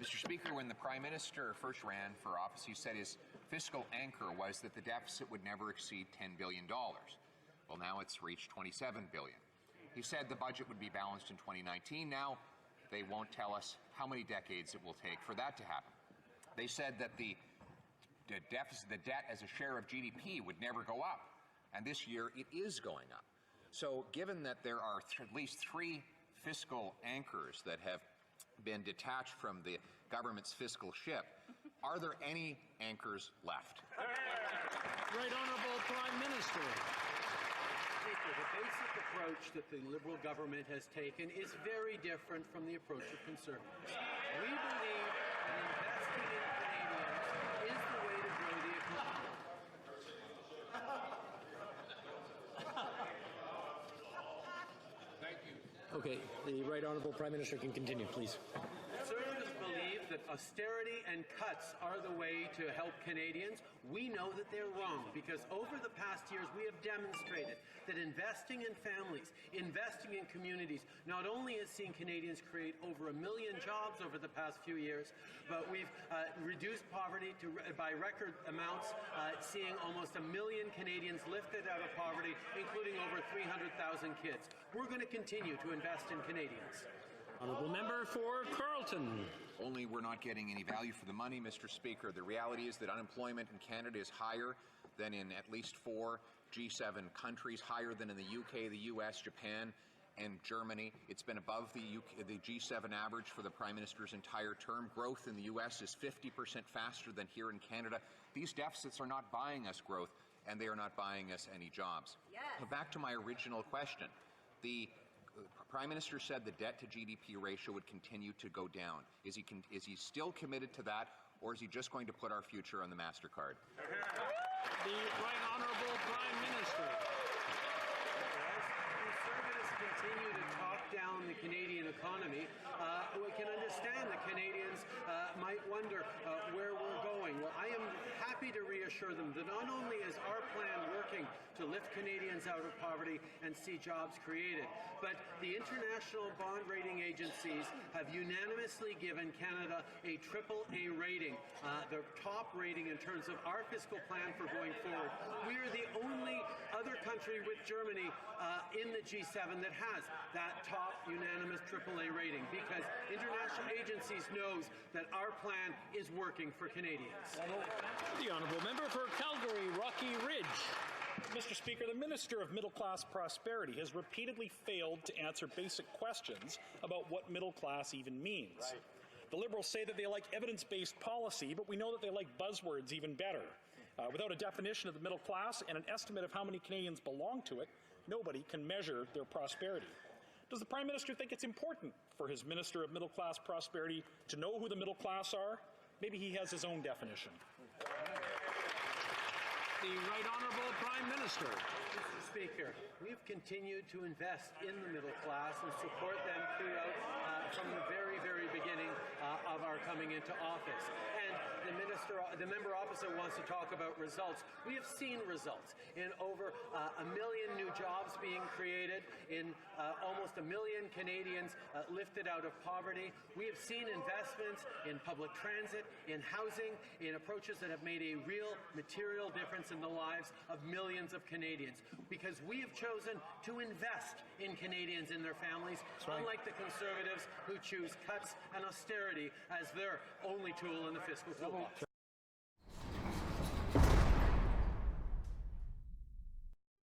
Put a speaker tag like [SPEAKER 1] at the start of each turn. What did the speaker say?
[SPEAKER 1] Mr. Speaker, when the Prime Minister first ran for office, he said his fiscal anchor was that the deficit would never exceed $10 billion. Well, now it's reached $27 billion. He said the budget would be balanced in 2019. Now they won't tell us how many decades it will take for that to happen. They said that the debt as a share of GDP would never go up, and this year it is going up. So given that there are at least 3 fiscal anchors that have been detached from the government's fiscal ship, are there any anchors left?
[SPEAKER 2] Right Honourable Prime Minister.
[SPEAKER 3] Speaker, the basic approach that the Liberal government has taken is very different from the approach of Conservatives. We believe that investing in Canadians is the way to grow the economy.
[SPEAKER 1] Thank you.
[SPEAKER 2] Okay, the Right Honourable Prime Minister can continue, please.
[SPEAKER 3] Conservatives believe that austerity and cuts are the way to help Canadians. We know that they're wrong, because over the past years we have demonstrated that investing in families, investing in communities, not only has seen Canadians create over 1 million jobs over the past few years, but we've reduced poverty by record amounts, seeing almost 1 million Canadians lifted out of poverty, including over 300,000 kids. We're going to continue to invest in Canadians.
[SPEAKER 2] Honourable Member for Carleton.
[SPEAKER 1] Only we're not getting any value for the money, Mr. Speaker. The reality is that unemployment in Canada is higher than in at least 4 G7 countries, higher than in the UK, the US, Japan, and Germany. It's been above the G7 average for the Prime Minister's entire term. Growth in the US is 50% faster than here in Canada. These deficits are not buying us growth, and they are not buying us any jobs.
[SPEAKER 4] Yes.
[SPEAKER 1] Back to my original question. The Prime Minister said the debt to GDP ratio would continue to go down. Is he still committed to that, or is he just going to put our future on the MasterCard?
[SPEAKER 2] The Right Honourable Prime Minister.
[SPEAKER 3] Conservatives continue to talk down the Canadian economy. We can understand that Canadians might wonder where we're going. Well, I am happy to reassure them that not only is our plan working to lift Canadians out of poverty and see jobs created, but the international bond rating agencies have unanimously given Canada a AAA rating, the top rating in terms of our fiscal plan for going forward. We are the only other country with Germany in the G7 that has that top unanimous AAA rating, because international agencies knows that our plan is working for Canadians.
[SPEAKER 2] The Honourable Member for Calgary, Rocky Ridge.
[SPEAKER 5] Mr. Speaker, the Minister of Middle-Class Prosperity has repeatedly failed to answer basic questions about what middle class even means. Right. The Liberals say that they like evidence-based policy, but we know that they like buzzwords even better. Without a definition of the middle class and an estimate of how many Canadians belong to it, nobody can measure their prosperity. Does the Prime Minister think it's important for his Minister of Middle-Class Prosperity to know who the middle class are? Maybe he has his own definition.
[SPEAKER 2] The Right Honourable Prime Minister.
[SPEAKER 3] Mr. Speaker, we've continued to invest in the middle class and support them throughout from the very, very beginning of our coming into office. And the member opposite wants to talk about results. We have seen results in over 1 million new jobs being created, in almost 1 million Canadians lifted out of poverty. We have seen investments in public transit, in housing, in approaches that have made a real material difference in the lives of millions of Canadians, because we have chosen to invest in Canadians and their families, unlike the Conservatives who choose cuts and austerity as their only tool in the fiscal toolbox.